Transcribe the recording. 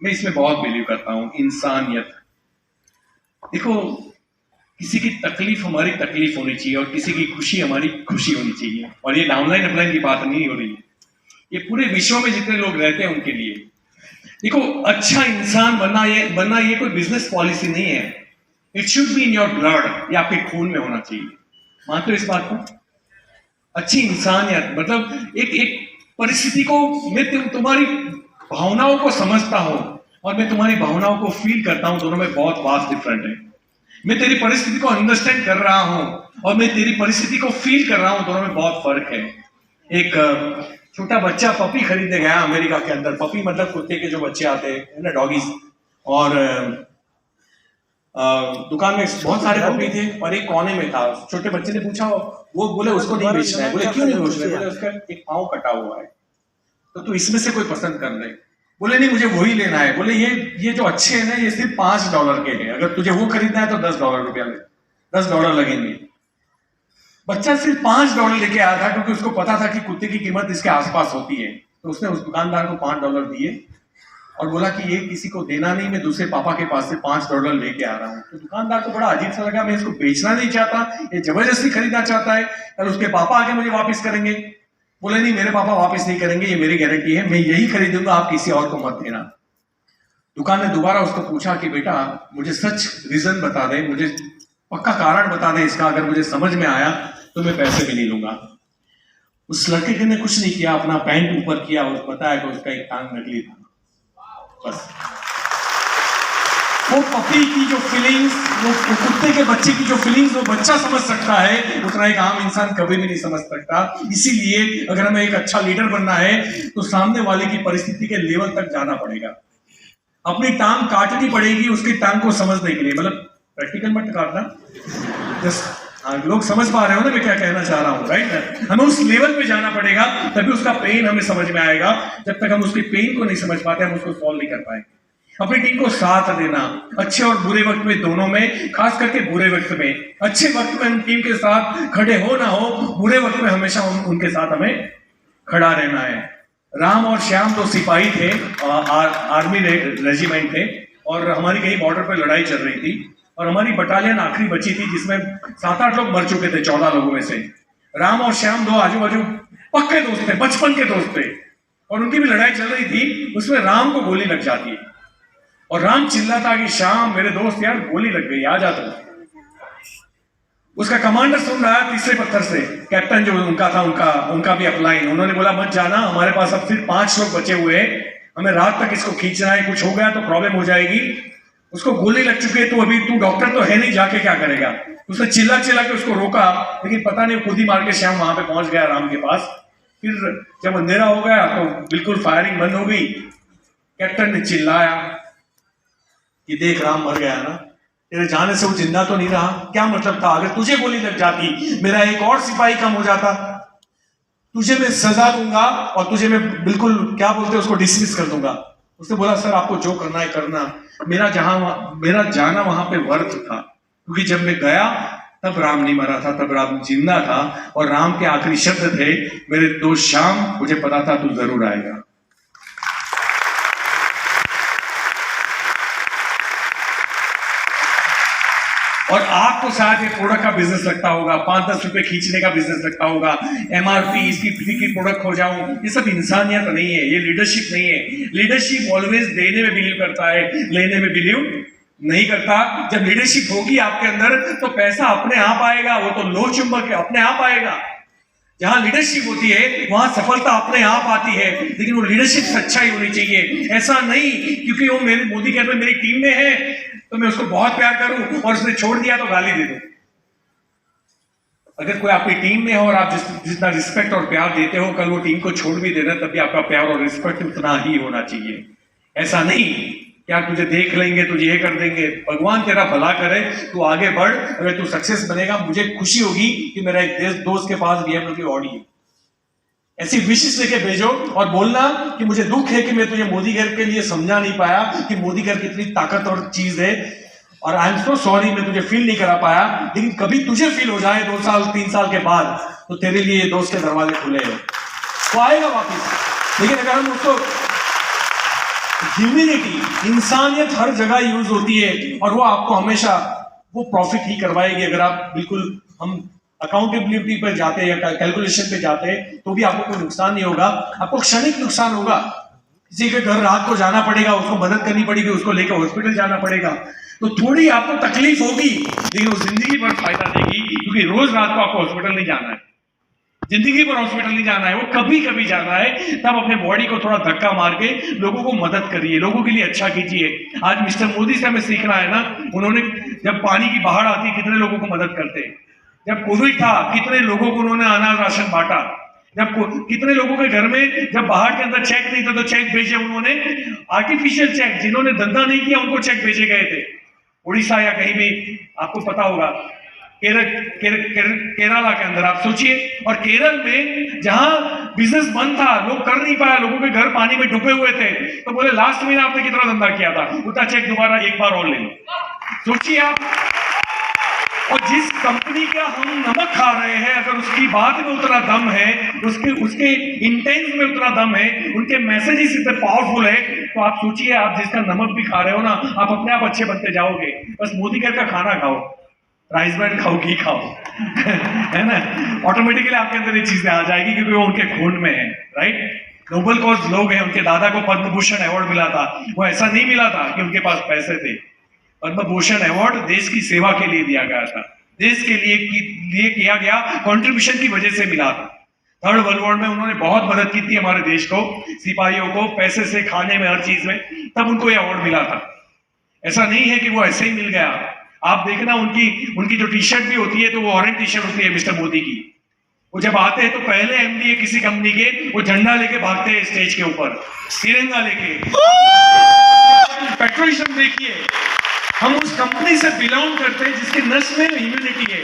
मैं इसमें बहुत बिलीव करता हूं, इंसानियत। देखो, किसी की तकलीफ हमारी तकलीफ होनी चाहिए और किसी की खुशी हमारी खुशी होनी चाहिए। और ये डाउनलाइन अपलाइन की बात नहीं हो रही है, ये पूरे विश्व में जितने लोग रहते हैं उनके लिए। देखो, अच्छा इंसान बनना ये कोई बिजनेस पॉलिसी नहीं है। It should be in your blood, ये आपके खून में होना चाहिए। मानते हो इस बात को? अच्छी इंसानियत मतलब एक एक परिस्थिति को, मैं तुम्हारी भावनाओं को समझता हूं और मैं तुम्हारी भावनाओं को फील करता हूं, दोनों में बहुत वास्ट डिफरेंट है। मैं तेरी परिस्थिति को अंडरस्टैंड कर रहा हूं और मैं तेरी परिस्थिति को फील कर रहा हूं, दोनों में बहुत फर्क है। एक छोटा बच्चा पपी खरीदने गया अमेरिका के अंदर। पपी मतलब कुत्ते के जो बच्चे आते हैं ना, डॉगीज। और दुकान में बहुत सारे पपी थे और एक कोने में था। छोटे बच्चे ने पूछा, वो बोले उसको नहीं बेचना है। बोले क्यों नहीं बेचना है? बोले उसका एक पाँव कटा हुआ है, तो तू इसमें से कोई पसंद कर ले। बोले नहीं, मुझे वही लेना है। बोले ये जो अच्छे हैं ना, ये सिर्फ $5 के हैं, अगर तुझे वो खरीदना है तो $10 ले, $10 लगेंगे। बच्चा सिर्फ $5 लेके आया था क्योंकि उसको पता था कि कुत्ते की कीमत इसके आसपास होती है। तो उसने उस दुकानदार को $5 दिए और बोला कि ये किसी को देना नहीं, मैं दूसरे पापा के पास से $5 लेके आ रहा हूँ। तो दुकानदार को बड़ा अजीब सा लगा, मैं इसको बेचना नहीं चाहता, ये जबरदस्ती खरीदना चाहता है, कल उसके पापा आके मुझे वापस करेंगे। बोले नहीं, मेरे पापा वापस नहीं करेंगे, ये मेरी गारंटी है, मैं यही खरीदूंगा, आप किसी और को मत देना। दुकान ने दोबारा उसको पूछा कि बेटा मुझे सच रीजन बता दे, मुझे पक्का कारण बता दे इसका, अगर मुझे समझ में आया तो मैं पैसे भी नहीं लूंगा। उस लड़के ने कुछ नहीं किया, अपना पैंट ऊपर किया और बताया कि उसका एक टांग नकली था। बस वो पपी की जो फीलिंग्स, वो कुत्ते के बच्चे की जो फीलिंग्स वो बच्चा समझ सकता है, उतना एक आम इंसान कभी भी नहीं समझ सकता। इसीलिए अगर हमें एक अच्छा लीडर बनना है तो सामने वाले की परिस्थिति के लेवल तक जाना पड़ेगा, अपनी टांग काटनी पड़ेगी उसकी टांग को समझने के लिए। मतलब प्रैक्टिकल मत काटना, जस्ट लोग समझ पा रहे हो ना मैं क्या कहना चाह रहा हूँ, राइट? हमें उस लेवल पे जाना पड़ेगा, तभी उसका पेन हमें समझ में आएगा। जब तक हम उसके पेन को नहीं समझ पाते, हम उसको सॉल्व नहीं कर पाएंगे। अपनी टीम को साथ देना, अच्छे और बुरे वक्त में, दोनों में, खास करके बुरे वक्त में। अच्छे वक्त में हम टीम के साथ खड़े हो ना हो, बुरे वक्त में हमेशा उनके साथ हमें खड़ा रहना है। राम और श्याम दो सिपाही थे, आर्मी रेजिमेंट थे, और हमारी कहीं बॉर्डर पर लड़ाई चल रही थी और हमारी बटालियन आखिरी बची थी जिसमें 7-8 लोग मर चुके थे 14 लोगों में से। राम और श्याम दो आजू बाजू पक्के दोस्त थे, बचपन के दोस्त थे, और उनकी भी लड़ाई चल रही थी। उसमें राम को गोली लग जाती है और राम चिल्लाता कि श्याम मेरे दोस्त यार गोली लग गई, आ जा तू। उसका कमांडर सुन रहा है तीसरे पत्थर से, कैप्टन जो उनका था, उनका भी अपलाइन। उन्होंने बोला मत जाना, हमारे पास अब सिर्फ 5 लोग बचे हुए हैं, हमें रात तक इसको खींचना है, कुछ हो गया तो प्रॉब्लम हो जाएगी। उसको गोली लग चुकी है, तो अभी तू डॉक्टर तो है नहीं, जाके क्या करेगा? उसने चिल्ला के उसको रोका, लेकिन पता नहीं खुद ही मार के श्याम वहां पे पहुंच गया राम के पास। फिर जब अंधेरा हो गया तो बिल्कुल फायरिंग बंद हो गई। कैप्टन ने चिल्लाया कि देख राम मर गया ना, तेरे जाने से वो जिंदा तो नहीं रहा। क्या मतलब था? अगर तुझे गोली लग जाती, मेरा एक और सिपाही कम हो जाता, तुझे मैं सजा दूंगा और तुझे मैं बिल्कुल क्या बोलते हैं उसको डिसमिस कर दूंगा। उसने बोला सर आपको जो करना है करना, मेरा जाना वहां पे वर्थ था, क्योंकि जब मैं गया तब राम नहीं मरा था, तब राम जिंदा था। और राम के आखिरी शब्द थे, मेरे दोस्त श्याम मुझे पता था तू जरूर आएगा। और आपको शायद ये प्रोडक्ट का बिजनेस लगता होगा, 5-10 रुपए खींचने का बिजनेस लगता होगा, एमआरपी इसकी फ्री की प्रोडक्ट हो जाऊं, ये सब इंसानियत नहीं है, ये लीडरशिप नहीं है। लीडरशिप ऑलवेज देने में बिलीव करता है, लेने में बिलीव नहीं करता। जब लीडरशिप होगी आपके अंदर तो पैसा अपने आप आएगा, वो तो लोह चुंबक है, अपने आप आएगा। जहां लीडरशिप होती है वहां सफलता अपने आप आती है, लेकिन वो लीडरशिप सच्चाई होनी चाहिए। ऐसा नहीं क्योंकि वो मेरे मोदी केयर में मेरी टीम में है तो मैं उसको बहुत प्यार करूं और उसने छोड़ दिया तो गाली दे दूं। अगर कोई आपकी टीम में हो और आप जितना रिस्पेक्ट और प्यार देते हो, कल वो टीम को छोड़ भी देना, तभी आपका प्यार और रिस्पेक्ट उतना ही होना चाहिए। ऐसा नहीं क्या तुझे देख लेंगे, तुझे ये कर देंगे। भगवान तेरा भला करे, तू आगे बढ़, अगर तू सक्सेस बनेगा मुझे खुशी होगी कि मेरा एक दोस्त के पास BMW ऑडी है। ऐसी विशेष लेके भेजो और बोलना कि मुझे दुख है कि मैं तुझे मोदी केयर के लिए समझा नहीं पाया कि मोदी केयर कितनी ताकतवर चीज है, और आई एम सो सॉरी मैं तुझे फील नहीं करा पाया। लेकिन कभी तुझे फील हो जाए 2 साल 3 साल के बाद, तो तेरे लिए दोस्त के दरवाजे खुले हैं, वो आएगा वापिस। लेकिन अगर हम उसको ह्यूमैनिटी, इंसानियत हर जगह यूज होती है और वो आपको हमेशा वो प्रॉफिट ही करवाएगी। अगर आप बिल्कुल हम अकाउंटेबिलिटी पर जाते हैं या कैलकुलेशन पे जाते हैं तो भी आपको कोई नुकसान नहीं होगा, आपको क्षणिक नुकसान होगा। किसी के घर रात को जाना पड़ेगा, उसको मदद करनी पड़ेगी, उसको लेकर हॉस्पिटल जाना पड़ेगा, तो थोड़ी आपको तकलीफ होगी लेकिन वो जिंदगी भर फायदा देगी, क्योंकि रोज रात को आपको हॉस्पिटल नहीं जाना है, जिंदगी भर हॉस्पिटल नहीं जाना है, वो कभी कभी जाना है। तब अपने बॉडी को थोड़ा धक्का मार के लोगों को मदद करिए, लोगों के लिए अच्छा कीजिए। आज मिस्टर मोदी से हमें सीखना है ना, उन्होंने जब पानी की बाढ़ आती कितने लोगों को मदद करते, जब कोविड था कितने लोगों को उन्होंने अनाज राशन बांटा, जब कितने लोगों के घर में जब बाहर के अंदर चेक नहीं था तो चेक भेजे उन्होंने, आर्टिफिशियल चेक, जिन्होंने धंधा नहीं किया उनको चेक भेजे गए थे। उड़ीसा या कहीं भी आपको पता होगा, केरला के अंदर आप सोचिए, और केरल में जहां बिजनेस बंद था, लोग कर नहीं पाया, लोगों के घर पानी में डूबे हुए थे, तो बोले लास्ट महीना आपने कितना धंधा किया था, उतना चेक दोबारा एक बार और ले लो। सोचिए आप, और जिस कंपनी का हम नमक खा रहे हैं, अगर उसकी बात में उतना दम है, उसके इंटेंस में उतना दम है, उनके मैसेजेस इतने पावरफुल है, तो आप सोचिए आप जिसका नमक भी खा रहे हो ना, आप अपने आप अच्छे बनते जाओगे। बस मोदी घर का खाना खाओ, राइस ब्रेड खाओ, घी खाओ है ना, ऑटोमेटिकली आपके अंदर ये चीजें आ जाएगी, क्योंकि वो उनके खून में है। राइट, नोबेल कॉज लोग हैं, उनके दादा को पद्म भूषण अवार्ड मिला था, वो ऐसा नहीं मिला था कि उनके पास पैसे थे। पद्म भूषण अवार्ड देश की सेवा के लिए दिया गया था, देश के लिए किया गया कंट्रीब्यूशन की वजह से मिला था। थर्ड वर्ल्ड वॉर में उन्होंने बहुत मदद की थी हमारे देश को, सिपाहियों को, पैसे से, खाने में, हर चीज में, तब उनको यह अवार्ड मिला था। ऐसा नहीं है कि वो ऐसे ही मिल गया। आप देखना उनकी जो टी शर्ट भी होती है तो वो ऑरेंज टी शर्ट होती है मिस्टर मोदी की। वो जब आते हैं तो पहले एमडी किसी कंपनी के, वो झंडा लेके भागते हैं स्टेज के ऊपर, तिरंगा लेके। पेट्रोलिज्म देखिए, हम उस कंपनी से बिलोंग करते हैं जिसके नस में ह्यूमैनिटी है।